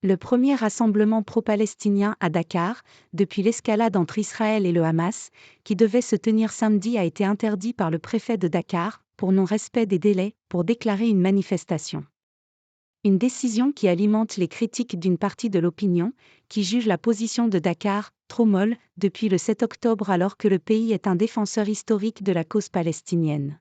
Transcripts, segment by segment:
Le premier rassemblement pro-palestinien à Dakar, depuis l'escalade entre Israël et le Hamas, qui devait se tenir samedi, a été interdit par le préfet de Dakar, pour non-respect des délais, pour déclarer une manifestation. Une décision qui alimente les critiques d'une partie de l'opinion, qui juge la position de Dakar trop molle depuis le 7 octobre alors que le pays est un défenseur historique de la cause palestinienne.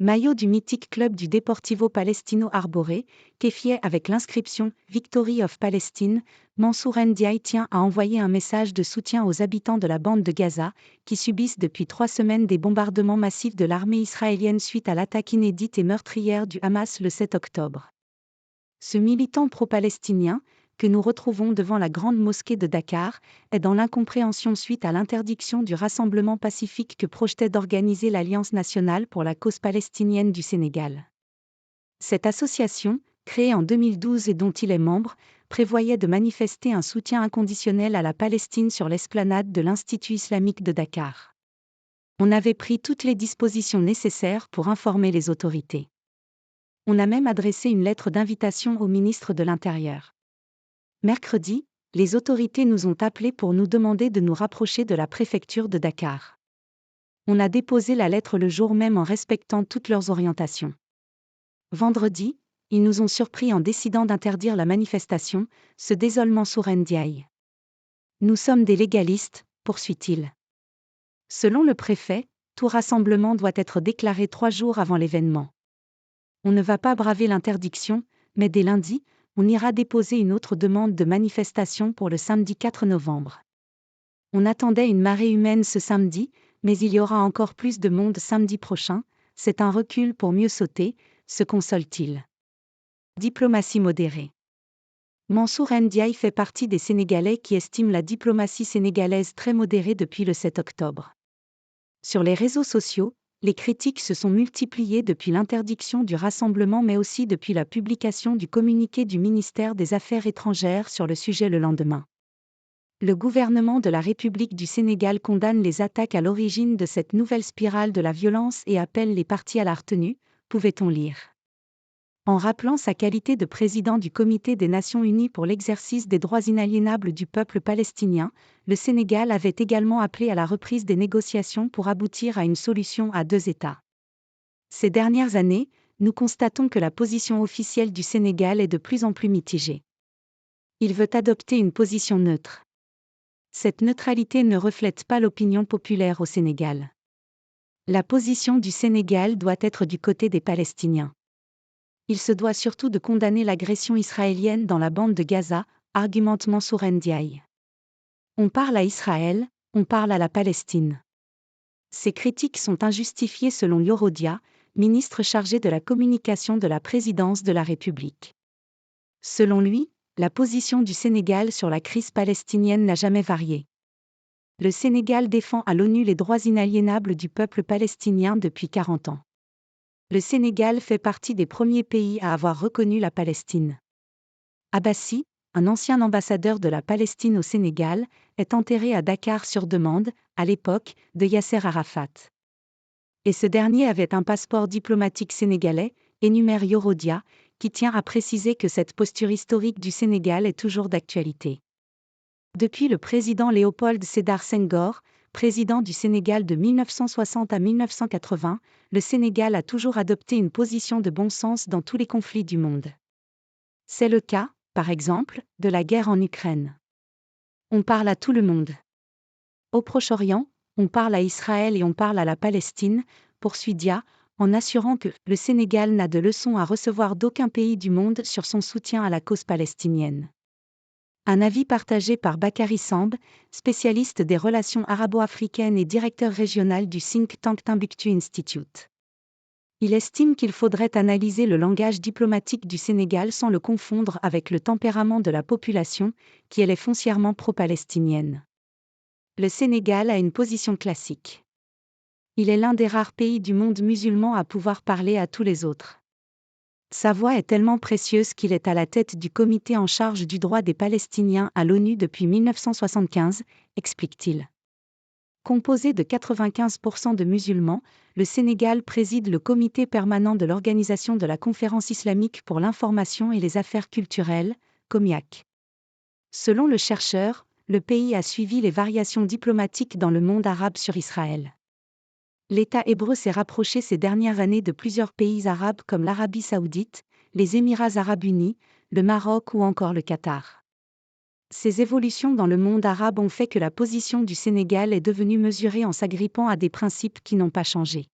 Maillot du mythique club du Deportivo Palestino arboré, qualifié avec l'inscription « Victory of Palestine », Mansour Ndiaye tient à envoyer un message de soutien aux habitants de la bande de Gaza, qui subissent depuis 3 semaines des bombardements massifs de l'armée israélienne suite à l'attaque inédite et meurtrière du Hamas le 7 octobre. Ce militant pro-palestinien, que nous retrouvons devant la grande mosquée de Dakar, est dans l'incompréhension suite à l'interdiction du rassemblement pacifique que projetait d'organiser l'Alliance nationale pour la cause palestinienne du Sénégal. Cette association, créée en 2012 et dont il est membre, prévoyait de manifester un soutien inconditionnel à la Palestine sur l'esplanade de l'Institut islamique de Dakar. On avait pris toutes les dispositions nécessaires pour informer les autorités. On a même adressé une lettre d'invitation au ministre de l'Intérieur. Mercredi, les autorités nous ont appelés pour nous demander de nous rapprocher de la préfecture de Dakar. On a déposé la lettre le jour même en respectant toutes leurs orientations. Vendredi, ils nous ont surpris en décidant d'interdire la manifestation, se désole Mansour Ndiaye. Nous sommes des légalistes, poursuit-il. Selon le préfet, tout rassemblement doit être déclaré 3 jours avant l'événement. On ne va pas braver l'interdiction, mais dès lundi, on ira déposer une autre demande de manifestation pour le samedi 4 novembre. On attendait une marée humaine ce samedi, mais il y aura encore plus de monde samedi prochain, c'est un recul pour mieux sauter, se console-t-il. Diplomatie modérée. Mansour Ndiaye fait partie des Sénégalais qui estiment la diplomatie sénégalaise très modérée depuis le 7 octobre. Sur les réseaux sociaux, les critiques se sont multipliées depuis l'interdiction du rassemblement mais aussi depuis la publication du communiqué du ministère des Affaires étrangères sur le sujet le lendemain. Le gouvernement de la République du Sénégal condamne les attaques à l'origine de cette nouvelle spirale de la violence et appelle les parties à la retenue, pouvait-on lire. En rappelant sa qualité de président du Comité des Nations Unies pour l'exercice des droits inaliénables du peuple palestinien, le Sénégal avait également appelé à la reprise des négociations pour aboutir à une solution à 2 États. Ces dernières années, nous constatons que la position officielle du Sénégal est de plus en plus mitigée. Il veut adopter une position neutre. Cette neutralité ne reflète pas l'opinion populaire au Sénégal. La position du Sénégal doit être du côté des Palestiniens. Il se doit surtout de condamner l'agression israélienne dans la bande de Gaza, argumente Mansour Ndiaye. On parle à Israël, on parle à la Palestine. Ces critiques sont injustifiées selon Yorodia, ministre chargé de la communication de la présidence de la République. Selon lui, la position du Sénégal sur la crise palestinienne n'a jamais varié. Le Sénégal défend à l'ONU les droits inaliénables du peuple palestinien depuis 40 ans. Le Sénégal fait partie des premiers pays à avoir reconnu la Palestine. Abbassi, un ancien ambassadeur de la Palestine au Sénégal, est enterré à Dakar sur demande, à l'époque, de Yasser Arafat. Et ce dernier avait un passeport diplomatique sénégalais, énumère Yorodia, qui tient à préciser que cette posture historique du Sénégal est toujours d'actualité. Depuis le président Léopold Sédar Senghor, président du Sénégal de 1960 à 1980, le Sénégal a toujours adopté une position de bon sens dans tous les conflits du monde. C'est le cas, par exemple, de la guerre en Ukraine. On parle à tout le monde. Au Proche-Orient, on parle à Israël et on parle à la Palestine, poursuit Dia, en assurant que le Sénégal n'a de leçons à recevoir d'aucun pays du monde sur son soutien à la cause palestinienne. Un avis partagé par Bakary Samb, spécialiste des relations arabo-africaines et directeur régional du think tank Timbuktu Institute. Il estime qu'il faudrait analyser le langage diplomatique du Sénégal sans le confondre avec le tempérament de la population, qui elle est foncièrement pro-palestinienne. Le Sénégal a une position classique. Il est l'un des rares pays du monde musulman à pouvoir parler à tous les autres. Sa voix est tellement précieuse qu'il est à la tête du comité en charge du droit des Palestiniens à l'ONU depuis 1975, explique-t-il. Composé de 95% de musulmans, le Sénégal préside le comité permanent de l'Organisation de la Conférence islamique pour l'information et les affaires culturelles, Comiac. Selon le chercheur, le pays a suivi les variations diplomatiques dans le monde arabe sur Israël. L'État hébreu s'est rapproché ces dernières années de plusieurs pays arabes comme l'Arabie saoudite, les Émirats arabes unis, le Maroc ou encore le Qatar. Ces évolutions dans le monde arabe ont fait que la position du Sénégal est devenue mesurée en s'agrippant à des principes qui n'ont pas changé.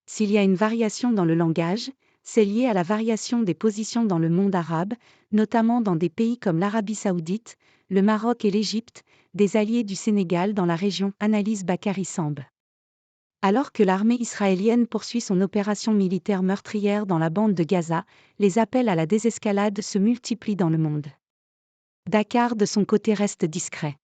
S'il y a une variation dans le langage, c'est lié à la variation des positions dans le monde arabe, notamment dans des pays comme l'Arabie saoudite, le Maroc et l'Égypte, des alliés du Sénégal dans la région, analyse Bakary Samb. Alors que l'armée israélienne poursuit son opération militaire meurtrière dans la bande de Gaza, les appels à la désescalade se multiplient dans le monde. Dakar de son côté reste discret.